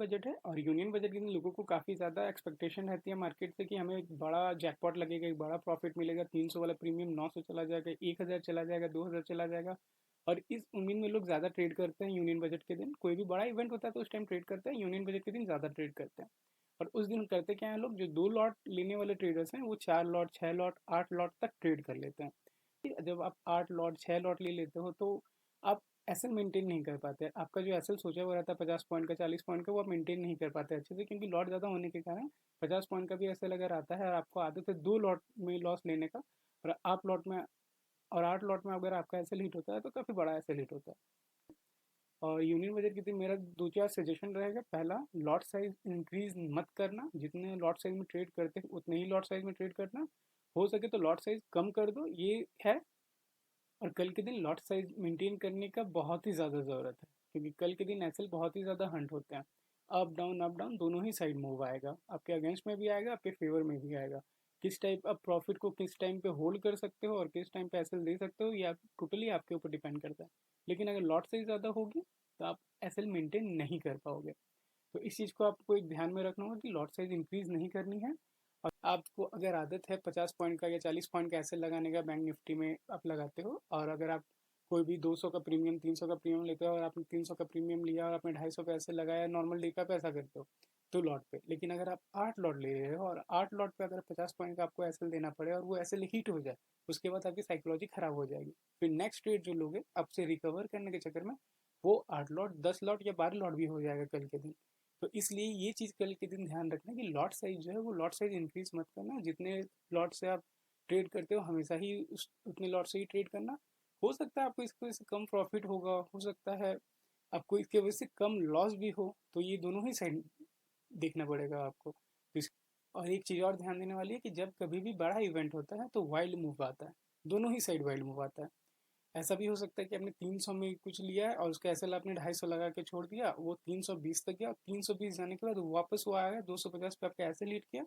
Budget है और union budget के दिन लोगों को काफ़ी ज़्यादा एक्सपेक्टेशन रहती है मार्केट से कि हमें एक बड़ा जैकपॉट लगेगा, एक बड़ा प्रॉफिट मिलेगा, 300 वाला प्रीमियम 900 चला जाएगा, 1000 चला जाएगा, 2000 चला जाएगा। और इस उम्मीद में लोग ज़्यादा ट्रेड करते हैं यूनियन बजट के दिन। कोई भी बड़ा इवेंट होता है तो उस टाइम ट्रेड करते हैं, यूनियन बजट के दिन ज़्यादा ट्रेड करते हैं। और उस दिन करते क्या है लोग, जो 2 लॉट लेने वाले ट्रेडर्स हैं वो 4 लॉट, 6 लॉट, 8 लॉट तक ट्रेड कर लेते हैं। जब आप 8 लॉट, 6 लॉट ले लेते हो तो आप एसएल मेंटेन नहीं कर पाते। आपका जो एसएल सोचा हुआ रहता है 50 पॉइंट का, 40 पॉइंट का, वो आप मेंटेन नहीं कर पाते अच्छे से, क्योंकि लॉट ज़्यादा होने के कारण 50 पॉइंट का भी एसएल अगर आता है और आपको आदत है 2 लॉट में लॉस लेने का, और आप लॉट में और 8 लॉट में अगर आपका एसएल हिट होता है तो काफ़ी बड़ा एसएल हिट होता है। और यूनियन बजट के दिन मेरा दो चार सजेशन रहेगा। पहला, लॉट साइज इंक्रीज मत करना। जितने लॉट साइज में ट्रेड करते हैं उतने ही लॉट साइज में ट्रेड करना। हो सके तो लॉट साइज कम कर दो, ये है। और कल के दिन लॉट साइज मेंटेन करने का बहुत ही ज़्यादा ज़रूरत है, क्योंकि कल के दिन एसएल बहुत ही ज़्यादा हंट होते हैं। अप डाउन दोनों ही साइड मूव आएगा, आपके अगेंस्ट में भी आएगा, आपके फेवर में भी आएगा। किस टाइप आप प्रॉफिट को किस टाइम पे होल्ड कर सकते हो और किस टाइम पे एसएल दे सकते हो, ये आप टोटली आपके ऊपर डिपेंड करता है। लेकिन अगर लॉट साइज ज़्यादा होगी तो आप एसएल मेंटेन नहीं कर पाओगे। तो इस चीज़ को आपको एक ध्यान में रखना होगा कि लॉट साइज इंक्रीज नहीं करनी है। और आपको अगर आदत है 50 पॉइंट का या 40 पॉइंट का ऐसे लगाने का, बैंक निफ्टी में आप लगाते हो, और अगर आप कोई भी 200 का प्रीमियम, 300 का प्रीमियम लेते हो और आपने 300 का प्रीमियम लिया और आपने 250 पे ऐसे लगाया, नॉर्मल डे का पैसा करते हो 2 लॉट पे। लेकिन अगर आप 8 लॉट ले रहे हो और 8 लॉट पे अगर 50 पॉइंट का आपको एसएल देना पड़े और वो एसएल हिट हो जाए, उसके बाद आपकी साइकोलॉजी खराब हो जाएगी। फिर नेक्स्ट ट्रेड जो लोगे आपसे रिकवर करने के चक्कर में, वो 8 लॉट, 10 लॉट या 12 लॉट भी हो जाएगा कल के दिन। तो इसलिए ये चीज़ कल के दिन ध्यान रखना कि लॉट साइज जो है वो लॉट साइज इंक्रीज मत करना। जितने लॉट से आप ट्रेड करते हो हमेशा ही उस उतने लॉट से ही ट्रेड करना। हो सकता है आपको इसकी वजह से कम प्रॉफिट होगा, हो सकता है आपको इसकी वजह से कम लॉस भी हो, तो ये दोनों ही साइड देखना पड़ेगा आपको। तो और एक चीज़ और ध्यान देने वाली है कि जब कभी भी बड़ा इवेंट होता है तो वाइल्ड मूव आता है, दोनों ही साइड वाइल्ड मूव आता है। ऐसा भी हो सकता है कि आपने 300 में कुछ लिया है और उसका एसएल आपने 250 लगा के छोड़ दिया, वो 320 तक गया, 320 जाने के बाद वापस वो आया 250 पे आपका एसएल हिट किया,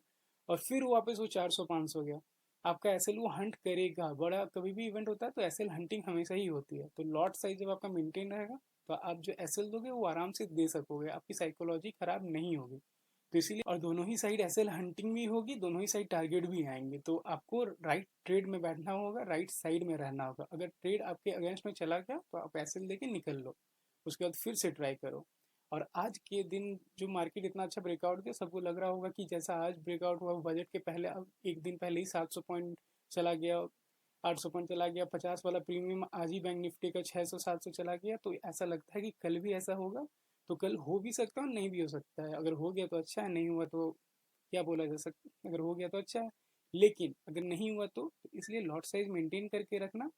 और फिर वापस वो 400 500 गया। आपका एसएल वो हंट करेगा। बड़ा कभी भी इवेंट होता है तो एसएल हंटिंग हमेशा ही होती है। तो लॉट साइज जब आपका मेंटेन रहेगा तो आप जो एसएल दोगे वो आराम से दे सकोगे, आपकी साइकोलॉजी खराब नहीं होगी। तो इसीलिए, और दोनों ही साइड एसएल हंटिंग भी होगी, दोनों ही साइड टारगेट भी आएंगे, तो आपको राइट ट्रेड में बैठना होगा, राइट साइड में रहना होगा। अगर ट्रेड आपके अगेंस्ट में चला गया तो आप एसएल लेके निकल लो, उसके बाद फिर से ट्राई करो। और आज के दिन जो मार्केट इतना अच्छा ब्रेकआउट दिया, सबको लग रहा होगा कि जैसा आज ब्रेकआउट हुआ बजट के पहले, अब एक दिन पहले ही 700 पॉइंट चला गया, 800 पॉइंट चला गया, 50 वाला प्रीमियम आज ही बैंक निफ्टी का 600 700 चला गया, तो ऐसा लगता है कि कल भी ऐसा होगा। तो कल हो भी सकता है और नहीं भी हो सकता है। अगर हो गया तो अच्छा है, नहीं हुआ तो क्या बोला जा सकता। अगर हो गया तो अच्छा है, लेकिन अगर नहीं हुआ तो इसलिए लॉट साइज मेंटेन करके रखना।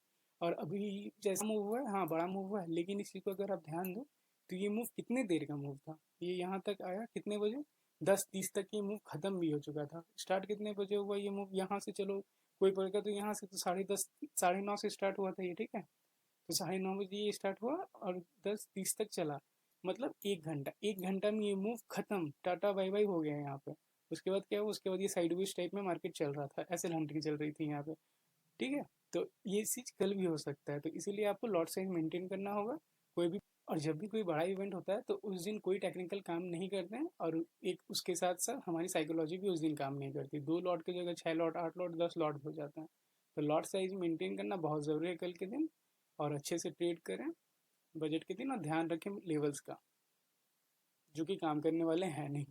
और अभी जैसा मूव हुआ है, हाँ बड़ा मूव हुआ है, लेकिन इसी को अगर आप ध्यान दो तो ये मूव कितने देर का मूव था, ये यहाँ तक आया कितने बजे, 10:30 तक ये मूव खत्म भी हो चुका था। स्टार्ट कितने बजे हुआ ये मूव, यहाँ से चलो कोई पड़ेगा तो यहाँ से तो 10:30 9:30 से स्टार्ट हुआ था ये, ठीक है। तो 9:30 बजे ये स्टार्ट हुआ और 10:30 तक चला, मतलब 1 घंटा। 1 घंटा में ये मूव खत्म, टाटा बाय बाय हो गया यहाँ पे। उसके बाद क्या हुआ, उसके बाद ये साइडवेज टाइप में मार्केट चल रहा था, ऐसे हंटिंग चल रही थी यहाँ पे, ठीक है। तो ये चीज़ कल भी हो सकता है, तो इसीलिए आपको लॉट साइज मेंटेन करना होगा कोई भी। और जब भी कोई बड़ा इवेंट होता है तो उस दिन कोई टेक्निकल काम नहीं करते हैं, और एक उसके साथ साथ हमारी साइकोलॉजी भी उस दिन काम नहीं करती। 2 लॉट की जगह 6 लॉट, 8 लॉट, 10 लॉट हो जाते हैं। तो लॉट साइज मेंटेन करना बहुत ज़रूरी है कल के दिन। और अच्छे से ट्रेड करें बजट के दिन, और ध्यान रखें लेवल्स का, जो कि काम करने वाले हैं नहीं।